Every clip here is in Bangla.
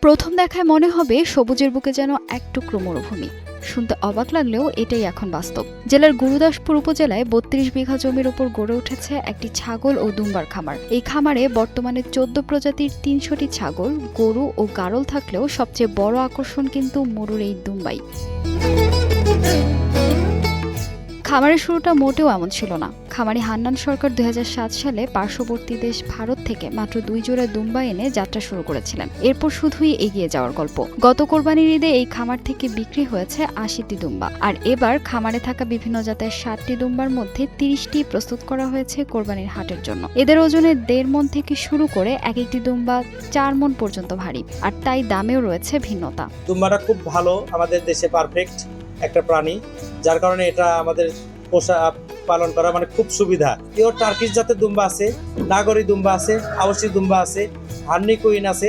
প্রথম দেখায় মনে হবে সবুজের বুকে যেন এক টুকরো মরুভূমি। শুনতে অবাক লাগলেও এটাই এখন বাস্তব। জেলার গুরুদাসপুর উপজেলায় ৩২ বিঘা জমির ওপর গড়ে উঠেছে একটি ছাগল ও দুম্বার খামার। এই খামারে বর্তমানে ১৪ প্রজাতির ৩০০টি ছাগল, গরু ও গাড়ল থাকলেও সবচেয়ে বড় আকর্ষণ কিন্তু মরুর এই দুম্বাই। খামারের শুরুটা মোটেও এমন ছিল না। খামারি হান্নান সরকার ২০০৭ সালে পার্শ্ববর্তী দেশ ভারত থেকে মাত্র ২ জোড়া দুম্বা এনে যাত্রা শুরু করেছিলেন। এরপর শুধুই এগিয়ে যাওয়ার গল্প। গত কোরবানির ঈদে এই খামার থেকে বিক্রি হয়েছে ৮০টি দুম্বা। আর এবার খামারে থাকা বিভিন্ন জাতের ৬০টি দুম্বার মধ্যে ৩০টি প্রস্তুত করা হয়েছে কোরবানির হাটের জন্য। এদের ওজনে ১.৫ মণ থেকে শুরু করে এক একটি দুম্বা ৪ মণ পর্যন্ত ভারী। আর তাই দামেও রয়েছে ভিন্নতা। দুম্বাটা খুব ভালো, আমাদের দেশে পারফেক্ট একটা প্রাণী, যার কারণে এটা আমাদের পোষা পালন করা মানে খুব সুবিধা। পিওর টার্কিশ জাতের দুম্বা আছে, নাগরি দুম্বা আছে, আওসি দুম্বা আছে, হার্নি কুইন আছে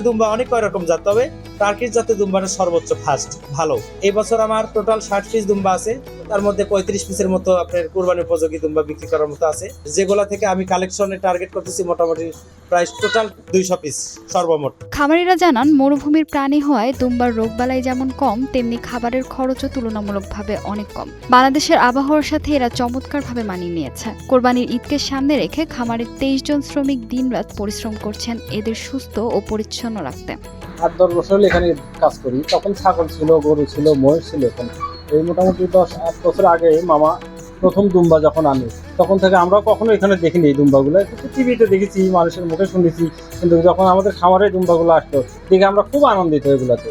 দুম্বা অনেক কয় রকম জাত। তবে টার্কিশ জাতের দুম্বাটা সর্বোচ্চ ফাস্ট ভালো। এই বছর আমার টোটাল ৬০ পিস দুম্বা আছে, তার মধ্যে ৩৫ পিসের মতো আপনার কুরবানি উপযোগী দুম্বা বিক্রি করার মতো আছে, যেগুলা থেকে আমি কালেকশনে টার্গেট করতেছি মোটামুটি প্রায় টোটাল ২০০ পিস সর্বমোট। খামারিরা জানান, মরুভূমির প্রাণী হওয়ায় দুম্বার রোগবালাই যেমন কম, তেমনি খাবারের খরচও তুলনামূলকভাবে অনেক কম। বাংলাদেশের আবহাওয়ার সাথে এরা চমৎকারভাবে মানিয়ে নিয়েছে। কোরবানির ঈদকে সামনে রেখে খামারের ২৩ জন শ্রমিক দিনরাত পরিশ্রম করছেন এদের সুস্থ ও পরিচ্ছন্ন রাখতে। ৮-১০ বছর এখানে কাজ করি, তখন ছাগল ছিল, গরু ছিল, মহিষ ছিল। এখন এই মোটামুটি ১০-৮ বছর আগে মামা প্রথম দুম্বা যখন আনে, তখন থেকে আমরা কখনো এখানে দেখিনি এই দুম্বাগুলো। কিন্তু টিভিতে দেখেছি, মানুষের মুখে শুনেছি, কিন্তু যখন আমাদের খামারে দুম্বাগুলো আসতো দেখে আমরা খুব আনন্দিত। এগুলোতে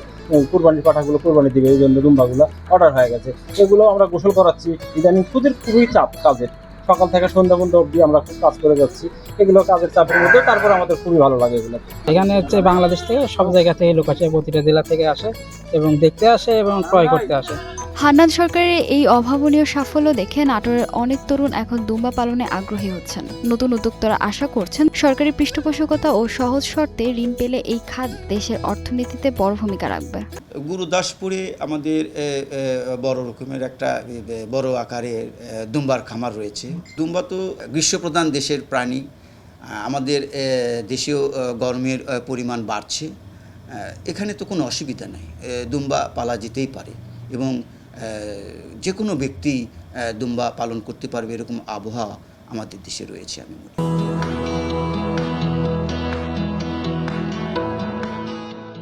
কুরবানির পাঠাগুলো কুরবানি দিবে, এই জন্য দুম্বাগুলো অর্ডার হয়ে গেছে। এগুলো আমরা গোসল করাচ্ছি। ইদানিং খুবই চাপ কাজের, সকাল থেকে সন্ধ্যা পর্যন্ত অবধি আমরা খুব কাজ করে যাচ্ছি। এগুলো কাজের চাপের মধ্যে তারপর আমাদের খুবই ভালো লাগে এগুলো। এখানে হচ্ছে বাংলাদেশ থেকে সব জায়গা থেকে লোক আসে, প্রতিটা জেলা থেকে আসে এবং দেখতে আসে এবং ক্রয় করতে আসে। হান্নান সরকারের এই অভাবনীয় সাফল্য দেখে নাটোরের অনেক তরুণ এখন দুম্বা পালনে আগ্রহী হচ্ছেন। নতুন উদ্যোক্তারা আশা করছেন সরকারি পৃষ্ঠপোষকতা ও সহজ শর্তে ঋণ পেলে এই খাত দেশের অর্থনীতিতে বড় ভূমিকা রাখবে। গুরুদাসপুরে আমাদের বড় রকমের একটা বড় আকারের দুম্বার খামার রয়েছে। দুম্বা তো গ্রীষ্মপ্রধান দেশের প্রাণী। আমাদের দেশেও গরমের পরিমাণ বাড়ছে, এখানে তো কোনো অসুবিধা নেই, দুম্বা পালা যেতেই পারে এবং যে কোনো ব্যক্তি দুম্বা পালন করতে পারবে, এরকম আবহাওয়া আমাদের দেশে রয়েছে আমি মনে করি।